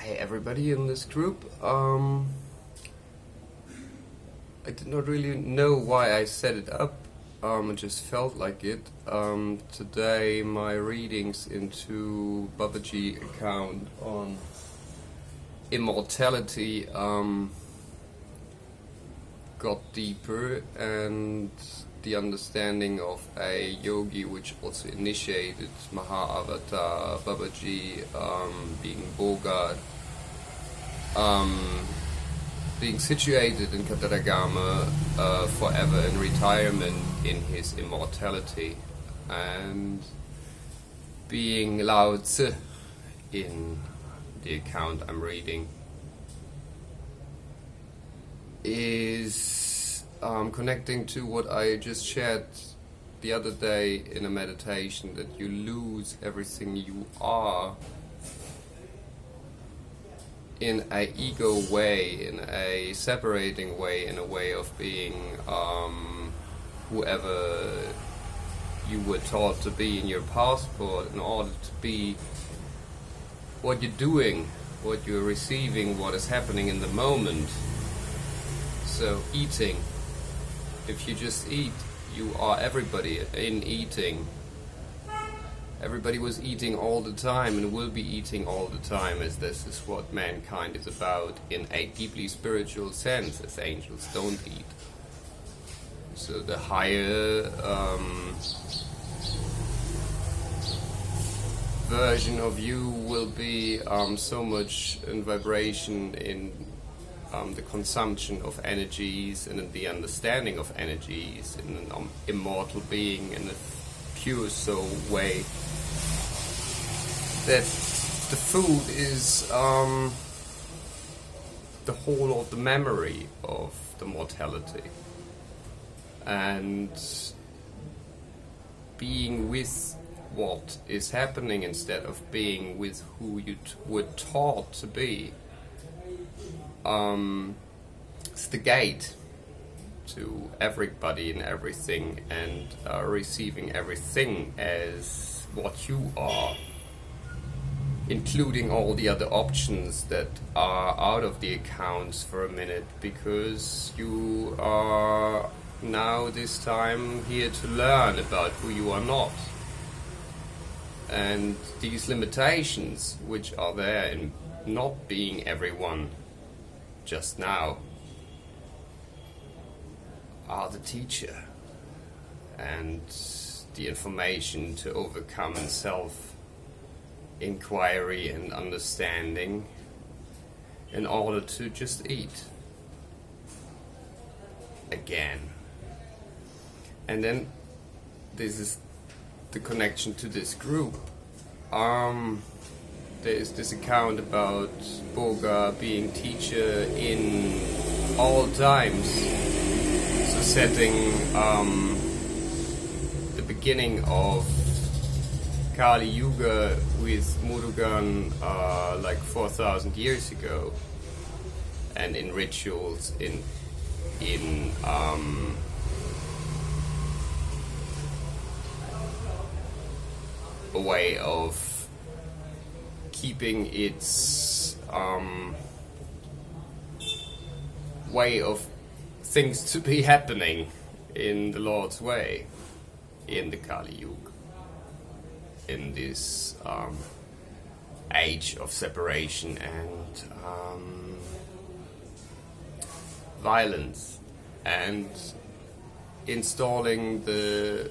Hey everybody in this group. I did not really know why I set it up. It just felt like it. Today my readings into Babaji account on immortality got deeper, and the understanding of a yogi which also initiated Maha-Avatar Babaji, being Poga, being situated in Kataragama forever in retirement in his immortality, and being Lao Tzu in the account I'm reading, is connecting to what I just shared the other day in a meditation, that you lose everything you are in a ego way, in a separating way, in a way of being whoever you were taught to be in your passport, in order to be what you're doing, what you're receiving, what is happening in the moment. So eating, if you just eat, you are everybody in eating. Everybody was eating all the time and will be eating all the time, as this is what mankind is about in a deeply spiritual sense, as angels don't eat. So the higher version of you will be so much in vibration in the consumption of energies and in the understanding of energies in an immortal being in a pure soul way, that the food is the whole of the memory of the mortality, and being with what is happening instead of being with who you were taught to be. It's the gate to everybody and everything, and receiving everything as what you are, including all the other options that are out of the accounts for a minute, because you are now this time here to learn about who you are not. And these limitations which are there in not being everyone just now are the teacher, and the information to overcome self-inquiry and understanding in order to just eat again. And then this is the connection to this group. There is this account about Poga being teacher in all times, so setting the beginning of Kali Yuga with Murugan like 4,000 years ago, and in rituals, in a way of keeping its way of things to be happening in the Lord's way, in the Kali Yuga, in this age of separation and violence, and installing the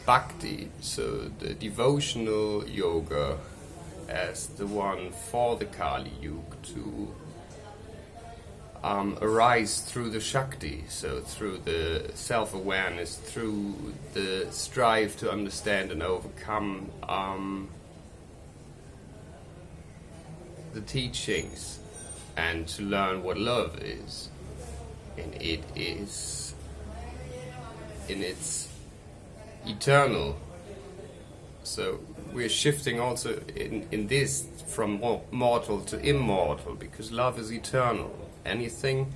bhakti, so the devotional yoga, as the one for the Kali Yuga to arise through the Shakti, so through the self-awareness, through the strive to understand and overcome the teachings, and to learn what love is. And it is in its eternal. So we're shifting also in this from mortal to immortal, because love is eternal. Anything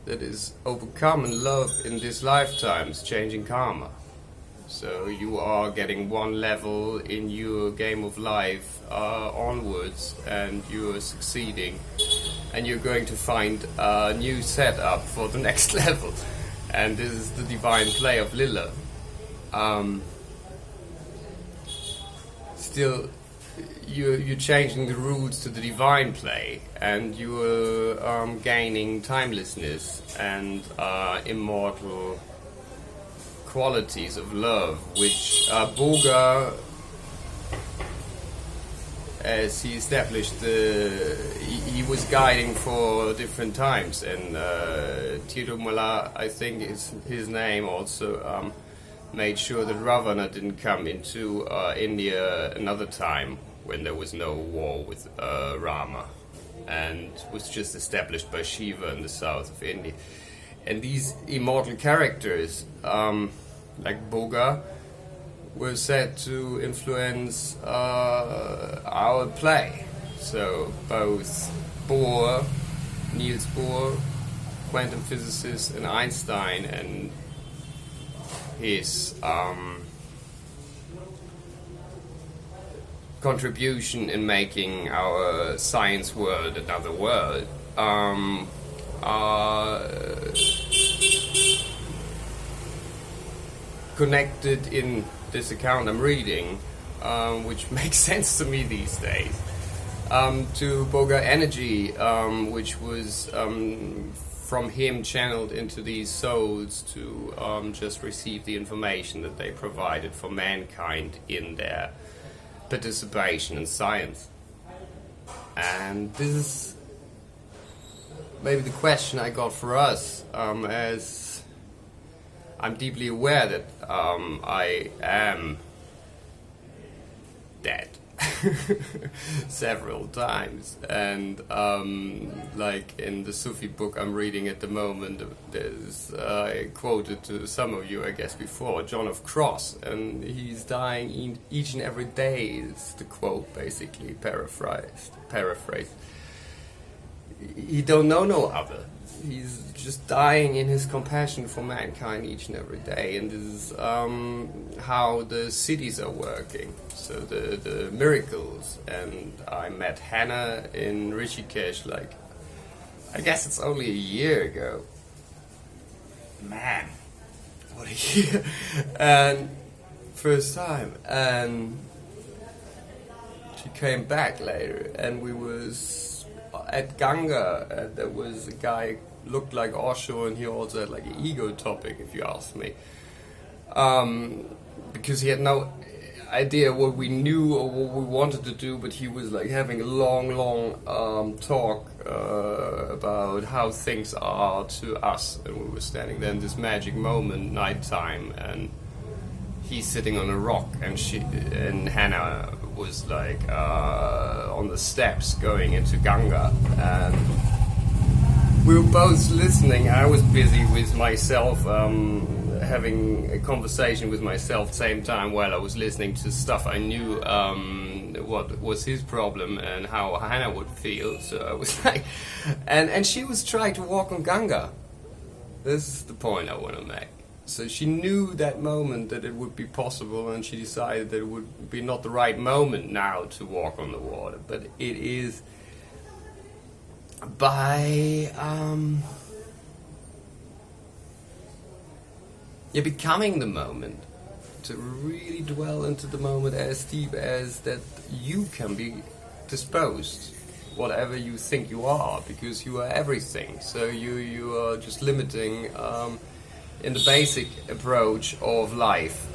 that is overcome in love in this lifetime is changing karma. So you are getting one level in your game of life onwards, and you're succeeding, and you're going to find a new setup for the next level. And this is the divine play of Lilla. Still, you're changing the rules to the divine play, and you're gaining timelessness and immortal qualities of love, which Poga, as he established, he was guiding for different times, and Tirumala, I think is his name, also made sure that Ravana didn't come into India another time when there was no war with Rama, and was just established by Shiva in the south of India. And these immortal characters, like Poga, were said to influence our play. So both Bohr, Niels Bohr, quantum physicist, and Einstein, and his contribution in making our science world another world are connected in this account I'm reading, which makes sense to me these days, to Poga Energy, which was from him channeled into these souls to just receive the information that they provided for mankind in their participation in science. And this is maybe the question I got for us, as I'm deeply aware that I am dead several times, and like in the Sufi book I'm reading at the moment, there's I quoted to some of you I guess before, John of Cross, and he's dying each and every day is the quote, basically paraphrased. He don't know no other. He's just dying in his compassion for mankind each and every day, and this is how the cities are working. So the miracles, and I met Hannah in Rishikesh, like I guess it's only a year ago. Man, what a year! And first time, and she came back later, and we was at Ganga, and there was a guy looked like Osho, and he also had like an ego topic, if you ask me, because he had no idea what we knew or what we wanted to do, but he was like having a long talk about how things are to us, and we were standing there in this magic moment, nighttime, and he's sitting on a rock, and Hannah was like on the steps going into Ganga, and we were both listening. I was busy with myself, having a conversation with myself at the same time while I was listening to stuff I knew what was his problem and how Hannah would feel. So I was like, and she was trying to walk on Ganga. This is the point I want to make. So she knew that moment that it would be possible, and she decided that it would be not the right moment now to walk on the water, but it is by becoming the moment, to really dwell into the moment as deep as that you can be disposed, whatever you think you are, because you are everything. So you are just limiting in the basic approach of life,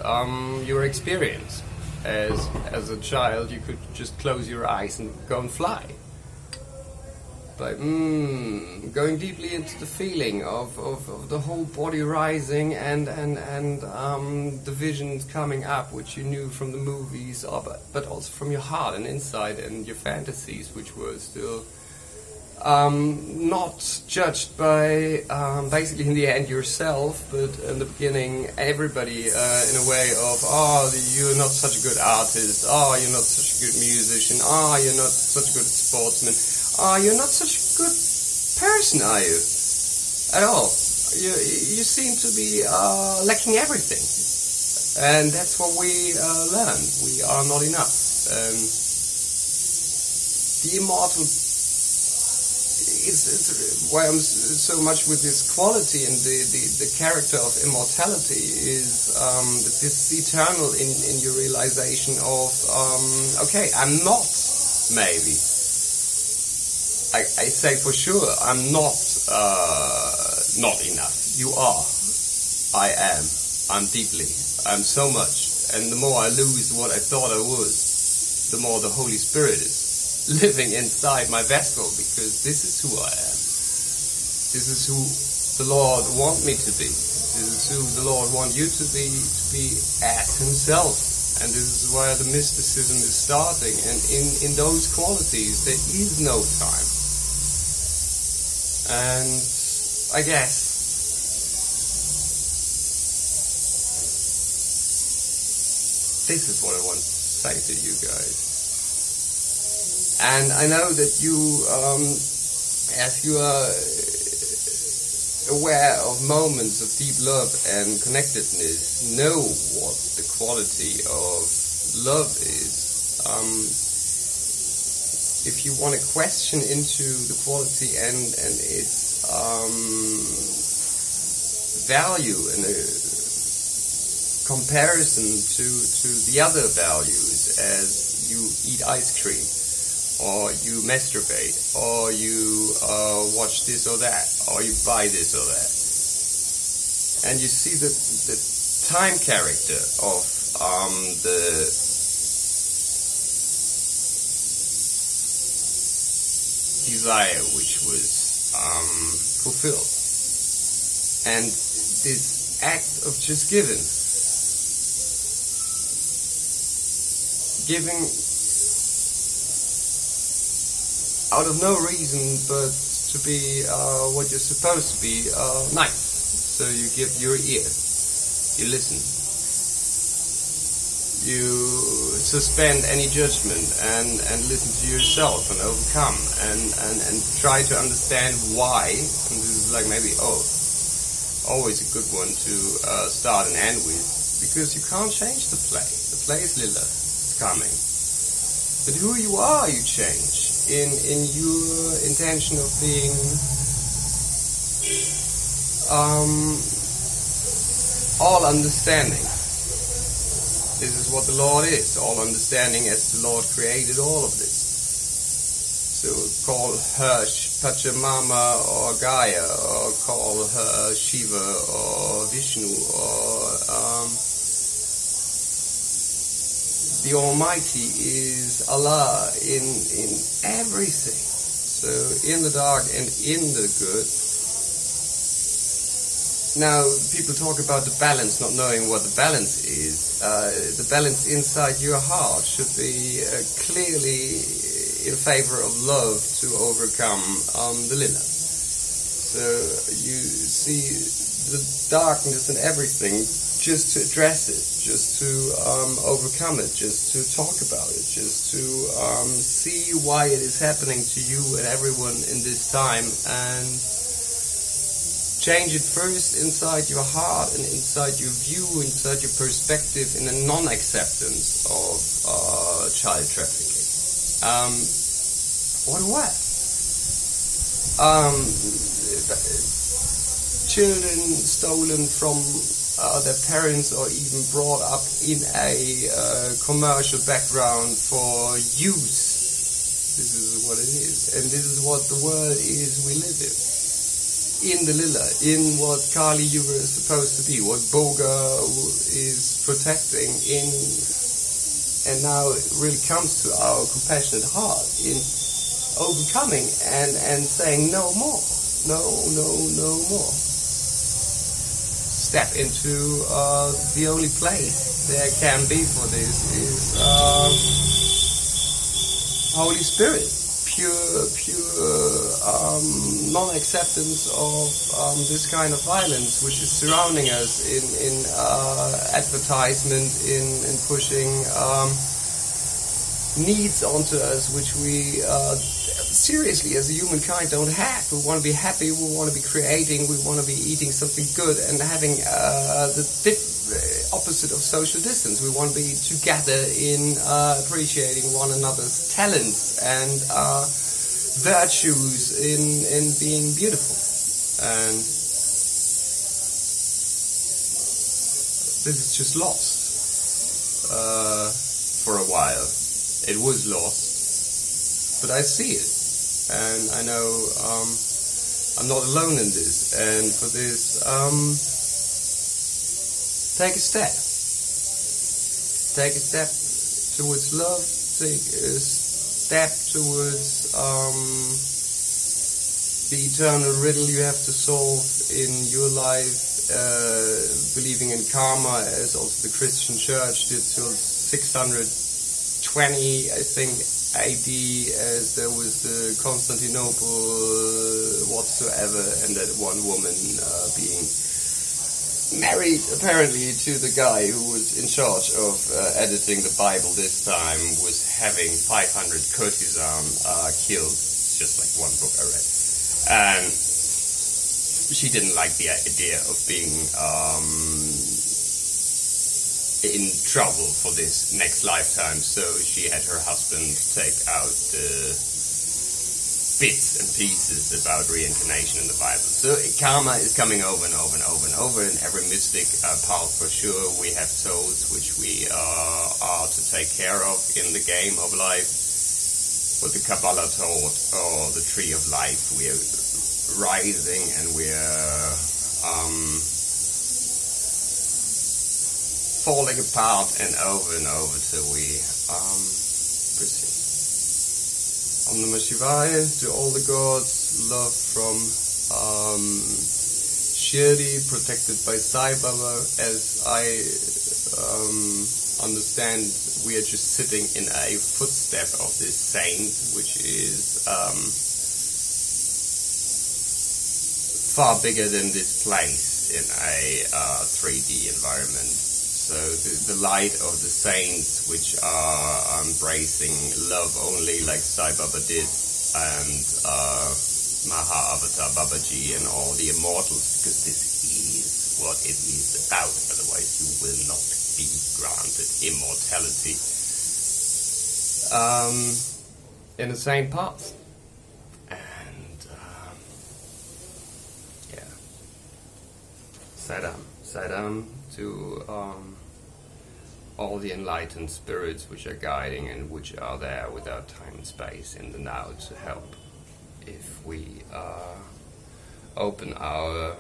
your experience. As a child, you could just close your eyes and go and fly. But going deeply into the feeling of the whole body rising and the visions coming up, which you knew from the movies, but also from your heart and inside, and your fantasies, which were still not judged by basically in the end yourself, but in the beginning everybody in a way of, you're not such a good artist, you're not such a good musician, you're not such a good sportsman, you're not such a good person, are you? At all. You seem to be lacking everything. And that's what we learn. We are not enough. The immortal, it's why I'm so much with this quality and the character of immortality is that this is eternal in your realization of, okay, I'm not maybe. I say for sure, I'm not enough. You are. I am. I'm deeply. I'm so much. And the more I lose what I thought I was, the more the Holy Spirit is living inside my vessel, because this is who I am. This is who the Lord wants me to be. This is who the Lord wants you to be as Himself. And this is where the mysticism is starting. And in those qualities, there is no time. And I guess this is what I want to say to you guys. And I know that you, as you are aware of moments of deep love and connectedness, know what the quality of love is. If you want to question into the quality and its value and a comparison to the other values, as you eat ice cream, or you masturbate, or you watch this or that, or you buy this or that, and you see the time character of the desire which was fulfilled, and this act of just giving out of no reason but to be what you're supposed to be, nice. So you give your ear, you listen, you suspend any judgment and listen to yourself and overcome and try to understand why. And this is like maybe always a good one to start and end with, because you can't change the play. The play is Lilla, it's coming. But who you are, you change in your intention of being all understanding. This is what the Lord is, all understanding, as the Lord created all of this. So call her Pachamama or Gaia, or call her Shiva or Vishnu, or the Almighty is Allah in everything. So in the dark and in the good. Now, people talk about the balance, not knowing what the balance is. The balance inside your heart should be clearly in favor of love to overcome the Lila. So you see the darkness and everything, just to address it, just to overcome it, just to talk about it, just to see why it is happening to you and everyone in this time, and change it first inside your heart and inside your view, inside your perspective, in a non-acceptance of child trafficking. What? Children stolen from their parents, or even brought up in a commercial background for use. This is what it is, and this is what the world is we live in. In the Lila, in what Kali you were supposed to be, what Poga is protecting in, and now it really comes to our compassionate heart in overcoming and saying no more, no more. Step into the only place there can be for this is Holy Spirit. Pure non-acceptance of this kind of violence which is surrounding us in advertisement, in pushing needs onto us which we seriously as a humankind don't have. We want to be happy, we want to be creating, we want to be eating something good and having the opposite of social distance. We want to be together in appreciating one another's talents and virtues in being beautiful. And this is just lost for a while. It was lost, but I see it, and I know I'm not alone in this. And for this, take a step. Take a step towards love. Take a step towards the eternal riddle you have to solve in your life. Believing in karma, as also the Christian Church did till 620, I think, AD, as there was the Constantinople whatsoever, and that one woman being married apparently to the guy who was in charge of editing the Bible this time, was having 500 courtesans killed, just like one book I read. And she didn't like the idea of being in trouble for this next lifetime, so she had her husband take out the bits and pieces about reincarnation in the Bible. So karma is coming over and over and over and over in every mystic path for sure. We have souls which we are to take care of in the game of life. What the Kabbalah taught, or the tree of life, we are rising and we are falling apart and over till we proceed. Om Namah Shivaya to all the gods, love from Shirdi, protected by Sai Baba. As I understand, we are just sitting in a footstep of this saint, which is far bigger than this place in a 3D environment. So the light of the saints, which are embracing love only like Sai Baba did, and Maha Avatar Babaji and all the immortals, because this is what it is about. Otherwise you will not be granted immortality. In the same path. And yeah. Sadam to all the enlightened spirits which are guiding and which are there without time and space in the now to help. If we open our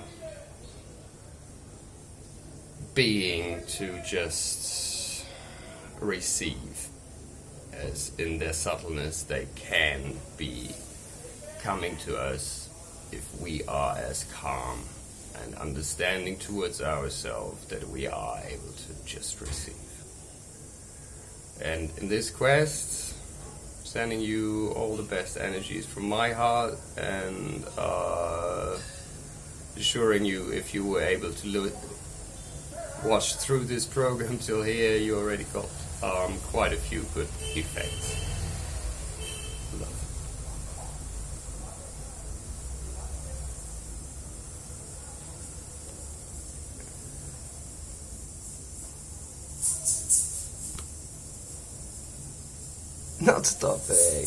being to just receive, as in their subtleness they can be coming to us if we are as calm and understanding towards ourselves that we are able to just receive. And in this quest, sending you all the best energies from my heart, and assuring you, if you were able to watch through this program till here, you already got quite a few good effects. Love. Not stopping.